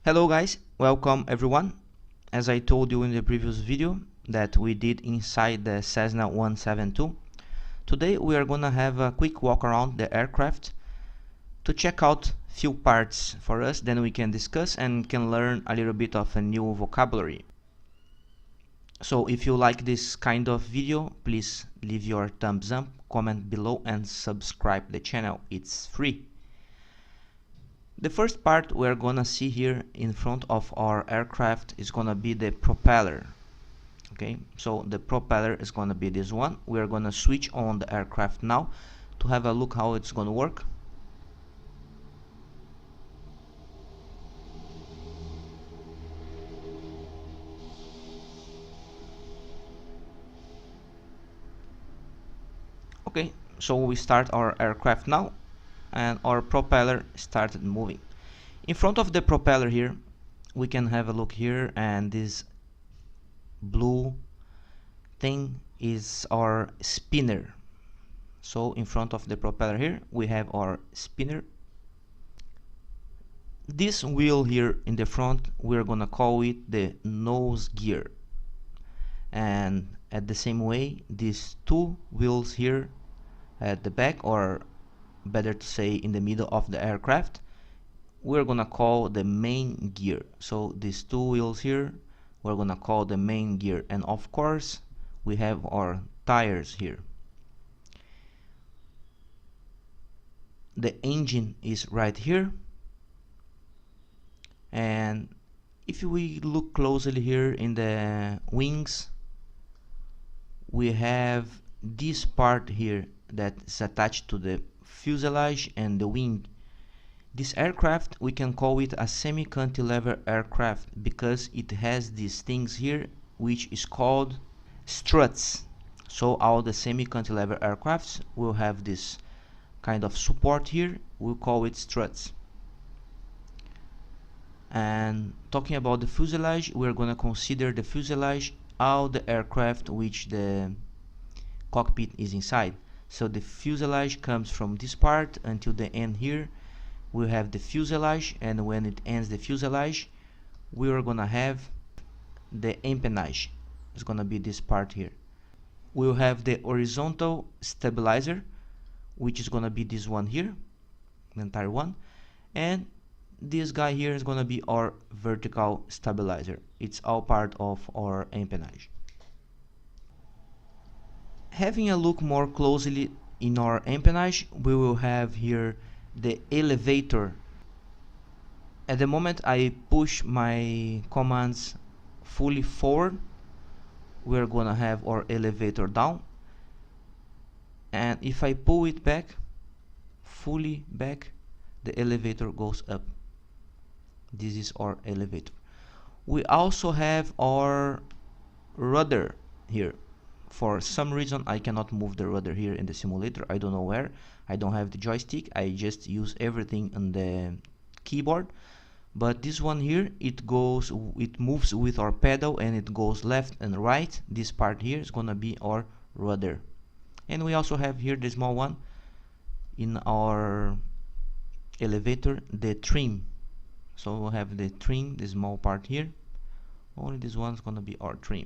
Hello guys, welcome everyone. As I told you in the previous video that we did inside the Cessna 172, today we are gonna have a quick walk around the aircraft to check out few parts for us, then we can discuss and can learn a little bit of a new vocabulary. So if you like this kind of video, please leave your thumbs up, comment below and subscribe the channel, it's free. The first part we're gonna see here in front of our aircraft is gonna be the propeller. Okay, so the propeller is gonna be this one. We're gonna switch on the aircraft now to have a look how it's gonna work. Okay, so we start our aircraft now and our propeller started moving. In front of the propeller here we can have a look here, and this blue thing is our spinner. So in front of the propeller here we have our spinner. This wheel here in the front, we're gonna call it the nose gear, and at the same way these two wheels here at the back, or better to say in the middle of the aircraft, we're gonna call the main gear. So these two wheels here we're gonna call the main gear, and of course we have our tires here. The engine is right here, and if we look closely here in the wings, we have this part here that is attached to the fuselage and the wing. This aircraft, we can call it a semi-cantilever aircraft because it has these things here which is called struts. So all the semi-cantilever aircrafts will have this kind of support here, we'll call it struts. And talking about the fuselage, we're gonna consider the fuselage all the aircraft which the cockpit is inside. So the fuselage comes from this part until the end here. We have the fuselage, and when it ends the fuselage, we are gonna have the empennage. It's gonna be this part here. We'll have the horizontal stabilizer, which is gonna be this one here, the entire one, and this guy here is gonna be our vertical stabilizer. It's all part of our empennage. Having a look more closely in our empennage, we will have here the elevator. At the moment I push my commands fully forward, we're gonna have our elevator down, and if I pull it back, fully back, the elevator goes up. This is our elevator. We also have our rudder here. For some reason I cannot move the rudder here in the simulator, I don't know where. I don't have the joystick, I just use everything on the keyboard. But this one here, it moves with our pedal, and it goes left and right. This part here is gonna be our rudder. And we also have here the small one in our elevator, the trim. So we'll have the trim, the small part here. Only this one's gonna be our trim.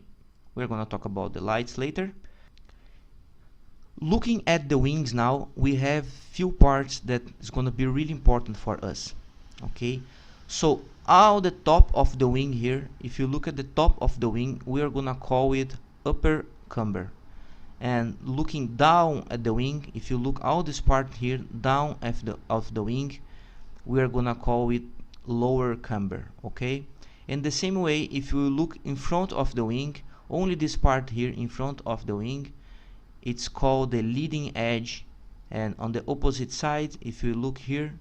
We're gonna talk about the lights later. Looking at the wings now, we have few parts that is gonna be really important for us. Okay, so all the top of the wing here, if you look at the top of the wing, we are gonna call it upper camber. And looking down at the wing, if you look all this part here down of the wing, we are gonna call it lower camber. Okay, in the same way, if you look in front of the wing, only this part here in front of the wing, it's called the leading edge. And on the opposite side, if you look here,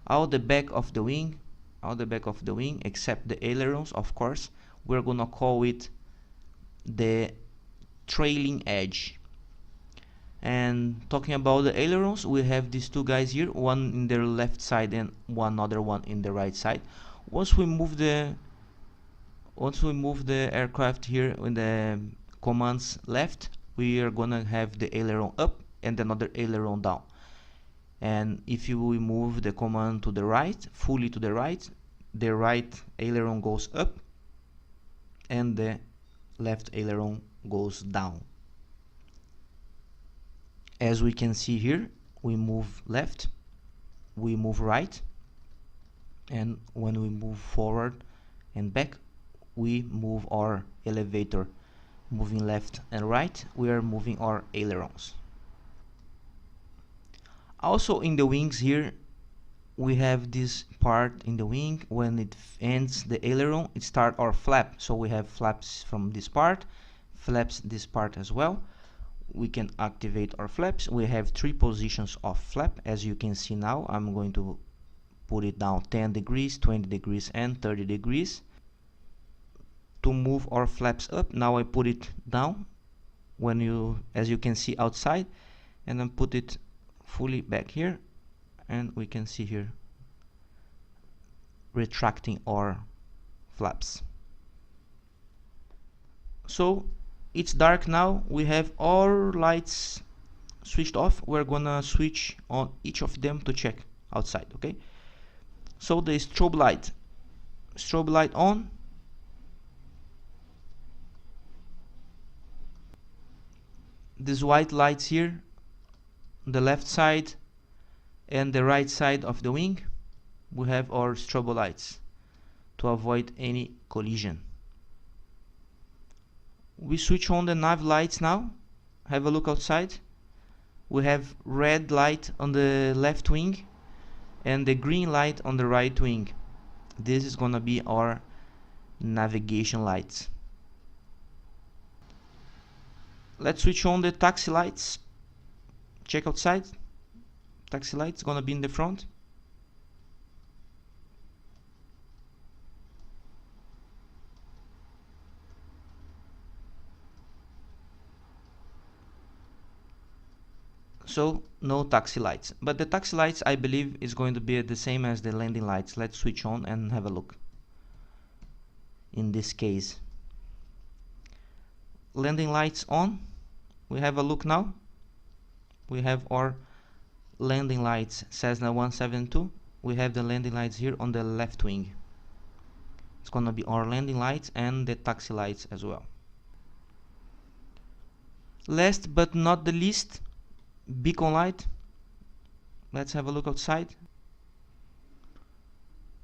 all the back of the wing except the ailerons, of course, we're gonna call it the trailing edge. And talking about the ailerons, we have these two guys here, one in the left side and one other one in the right side. Once we move the aircraft here in the commands left, we are gonna have the aileron up and another aileron down. And if you move the command to the right, fully to the right, the right aileron goes up and the left aileron goes down. As we can see here, we move left, we move right, and when we move forward and back, we move our elevator. Moving left and right, we are moving our ailerons. Also in the wings here, we have this part in the wing. When it ends the aileron, it starts our flap. So we have flaps from this part, flaps this part as well. We can activate our flaps. We have 3 positions of flap. As you can see now, I'm going to put it down 10 degrees, 20 degrees and 30 degrees. To move our flaps up, now I put it down as you can see outside, and then put it fully back here, and we can see here retracting our flaps. So it's dark now, we have all lights switched off. We're gonna switch on each of them to check outside. Okay, so the strobe light on. These white lights here, the left side and the right side of the wing, we have our strobe lights to avoid any collision. We switch on the nav lights now. Have a look outside. We have red light on the left wing and the green light on the right wing. This is gonna be our navigation lights. Let's switch on the taxi lights. Check outside. Taxi lights gonna be in the front. So no taxi lights, but the taxi lights I believe is going to be the same as the landing lights. Let's switch on and have a look. In this case, landing lights on. We have a look now. We have our landing lights, Cessna 172. We have the landing lights here on the left wing. It's gonna be our landing lights and the taxi lights as well. Last but not the least, beacon light. Let's have a look outside.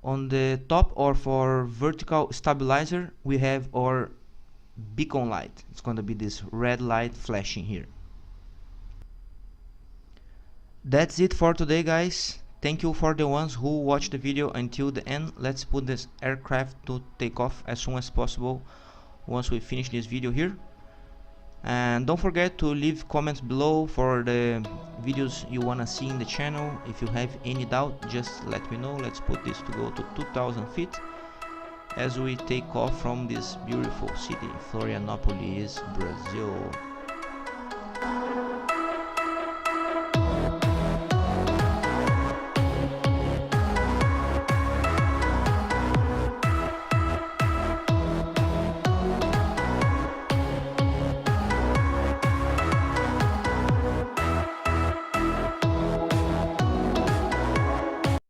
On the top, or for vertical stabilizer, we have our beacon light. It's going to be this red light flashing here. That's it for today, guys. Thank you for the ones who watched the video until the end. Let's put this aircraft to take off as soon as possible once we finish this video here. And don't forget to leave comments below for the videos you wanna see in the channel. If you have any doubt, just let me know. Let's put this to go to 2000 feet as we take off from this beautiful city, Florianopolis, Brazil.